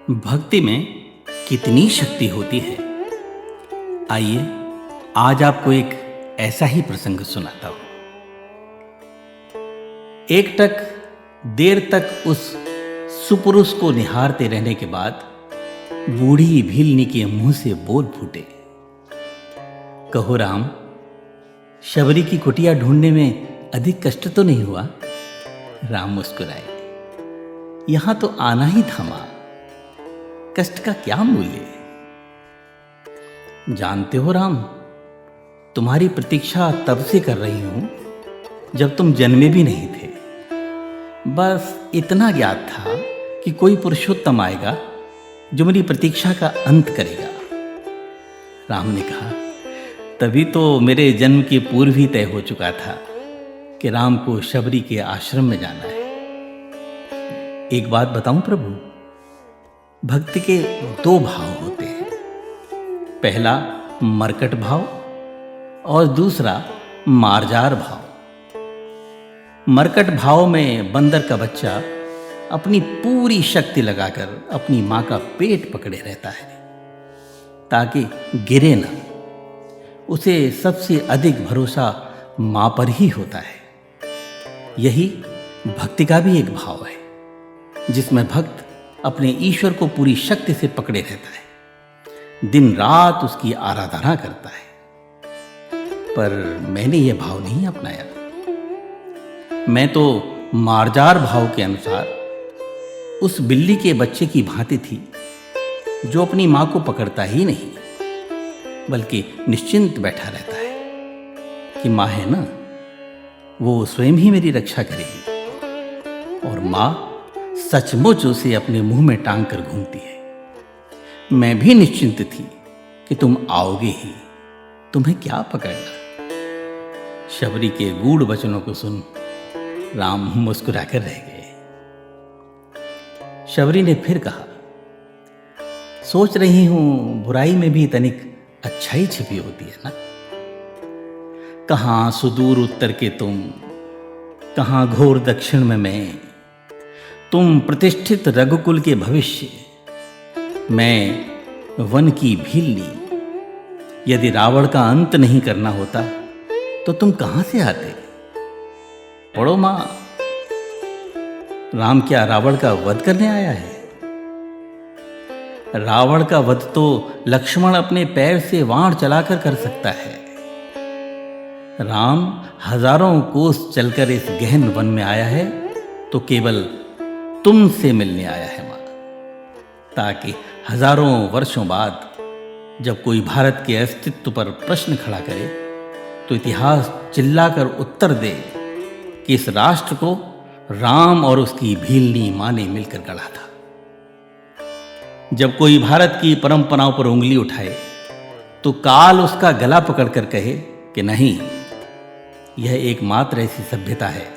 भक्ति में कितनी शक्ति होती है। आइए आज आपको एक ऐसा ही प्रसंग सुनाता हूं। एक टक देर तक उस सुपुरुष को निहारते रहने के बाद बूढ़ी भीलनी के मुंह से बोल फूटे, कहो राम, शबरी की कुटिया ढूंढने में अधिक कष्ट तो नहीं हुआ? राम मुस्कुराए, यहां तो आना ही था मां, कष्ट का क्या मूल्य। जानते हो राम, तुम्हारी प्रतीक्षा तब से कर रही हूं जब तुम जन्मे भी नहीं थे। बस इतना ज्ञात था कि कोई पुरुषोत्तम आएगा जो मेरी प्रतीक्षा का अंत करेगा। राम ने कहा, तभी तो मेरे जन्म के पूर्व ही तय हो चुका था कि राम को शबरी के आश्रम में जाना है। एक बात बताऊं प्रभु, भक्ति के दो भाव होते हैं, पहला मरकट भाव और दूसरा मार्जार भाव। मरकट भाव में बंदर का बच्चा अपनी पूरी शक्ति लगाकर अपनी मां का पेट पकड़े रहता है ताकि गिरे न। उसे सबसे अधिक भरोसा मां पर ही होता है। यही भक्ति का भी एक भाव है जिसमें भक्त अपने ईश्वर को पूरी शक्ति से पकड़े रहता है, दिन रात उसकी आराधना करता है। पर मैंने यह भाव नहीं अपनाया। मैं तो मार्जार भाव के अनुसार उस बिल्ली के बच्चे की भांति थी जो अपनी मां को पकड़ता ही नहीं, बल्कि निश्चिंत बैठा रहता है कि मां है ना, वो स्वयं ही मेरी रक्षा करेगी। और मां सचमुच उसे अपने मुंह में टांग कर घूमती है। मैं भी निश्चिंत थी कि तुम आओगे ही, तुम्हें क्या पकड़ना। शबरी के गूढ़ वचनों को सुन राम मुस्कुराकर रह गए। शबरी ने फिर कहा, सोच रही हूं बुराई में भी तनिक अच्छाई छिपी होती है ना। कहां सुदूर उत्तर के तुम, कहां घोर दक्षिण में मैं, तुम प्रतिष्ठित रघुकुल के भविष्य, मैं वन की भीलनी। यदि रावण का अंत नहीं करना होता तो तुम कहां से आते? पढ़ो मां, राम क्या रावण का वध करने आया है? रावण का वध तो लक्ष्मण अपने पैर से वाण चलाकर कर सकता है। राम हजारों कोस चलकर इस गहन वन में आया है तो केवल तुमसे मिलने आया है मां, ताकि हजारों वर्षों बाद जब कोई भारत के अस्तित्व पर प्रश्न खड़ा करे तो इतिहास चिल्लाकर उत्तर दे कि इस राष्ट्र को राम और उसकी भीलनी मां ने मिलकर गढ़ा था। जब कोई भारत की परंपराओं पर उंगली उठाए तो काल उसका गला पकड़कर कहे कि नहीं, यह एकमात्र ऐसी सभ्यता है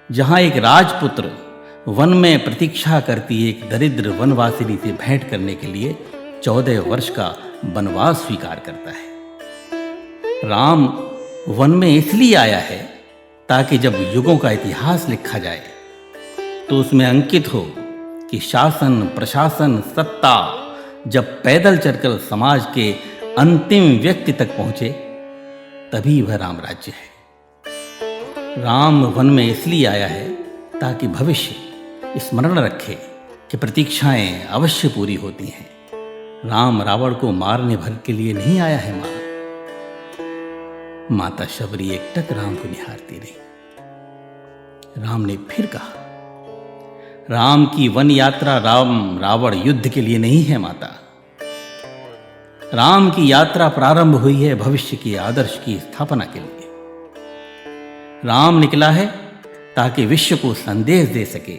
जहां एक राजपुत्र वन में प्रतीक्षा करती एक दरिद्र वनवासिनी से भेंट करने के लिए 14 वर्ष का वनवास स्वीकार करता है। राम वन में इसलिए आया है ताकि जब युगों का इतिहास लिखा जाए तो उसमें अंकित हो कि शासन, प्रशासन, सत्ता जब पैदल चलकर समाज के अंतिम व्यक्ति तक पहुंचे तभी वह राम राज्य है। राम वन में इसलिए आया है ताकि भविष्य स्मरण रखे कि प्रतीक्षाएं अवश्य पूरी होती हैं। राम रावण को मारने भर के लिए नहीं आया है मां। माता शबरी एकटक राम को निहारती रही। राम ने फिर कहा, राम की वन यात्रा राम रावण युद्ध के लिए नहीं है माता। राम की यात्रा प्रारंभ हुई है भविष्य के आदर्श की स्थापना के लिए। राम निकला है ताकि विश्व को संदेश दे सके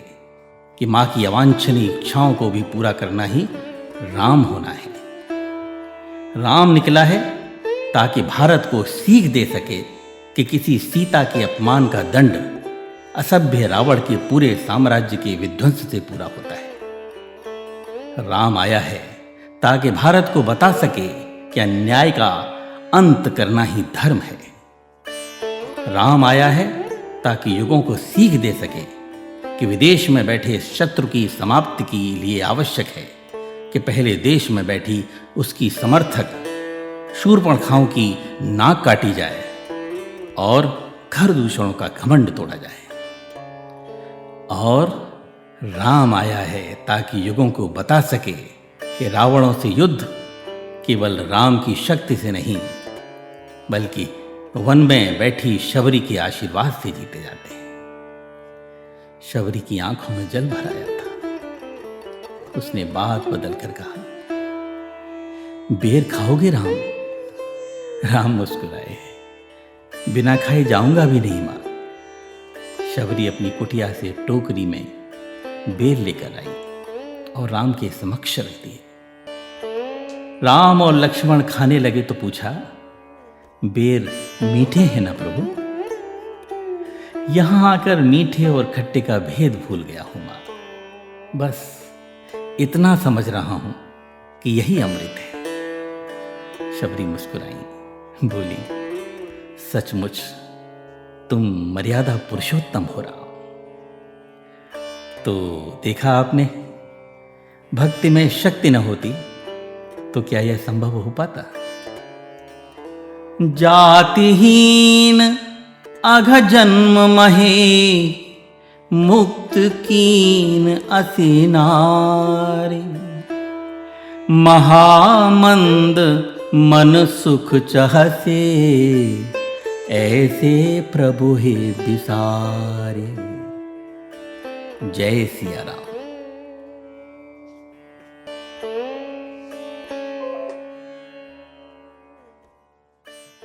कि मां की अवांछनीय इच्छाओं को भी पूरा करना ही राम होना है। राम निकला है ताकि भारत को सीख दे सके कि किसी सीता के अपमान का दंड असभ्य रावण के पूरे साम्राज्य के विध्वंस से पूरा होता है। राम आया है ताकि भारत को बता सके कि अन्याय का अंत करना ही धर्म है। राम आया है ताकि युगों को सीख दे सके कि विदेश में बैठे शत्रु की समाप्ति के लिए आवश्यक है कि पहले देश में बैठी उसकी समर्थक शूर्पणखाओं की नाक काटी जाए और घर दूषणों का घमंड तोड़ा जाए। और राम आया है ताकि युगों को बता सके कि रावणों से युद्ध केवल राम की शक्ति से नहीं बल्कि वन में बैठी शबरी के आशीर्वाद से जीते जाते हैं। शबरी की आंखों में जल भर आया था। उसने बात बदलकर कहा, बेर खाओगे राम? राम मुस्कुराए, बिना खाए जाऊंगा भी नहीं मां। शबरी अपनी कुटिया से टोकरी में बेर लेकर आई और राम के समक्ष रख दी। राम और लक्ष्मण खाने लगे तो पूछा, बेर मीठे हैं ना प्रभु? यहां आकर मीठे और खट्टे का भेद भूल गया हूं मां। बस इतना समझ रहा हूं कि यही अमृत है। शबरी मुस्कुराई, बोली, सचमुच तुम मर्यादा पुरुषोत्तम हो राम। तो देखा आपने, भक्ति में शक्ति न होती तो क्या यह संभव हो पाता? जातिहीन अघ जन्म महे मुक्त कीन असी नारी। महामंद मन सुख चहसे ऐसे प्रभु हे बिसारे। जय सिया राम।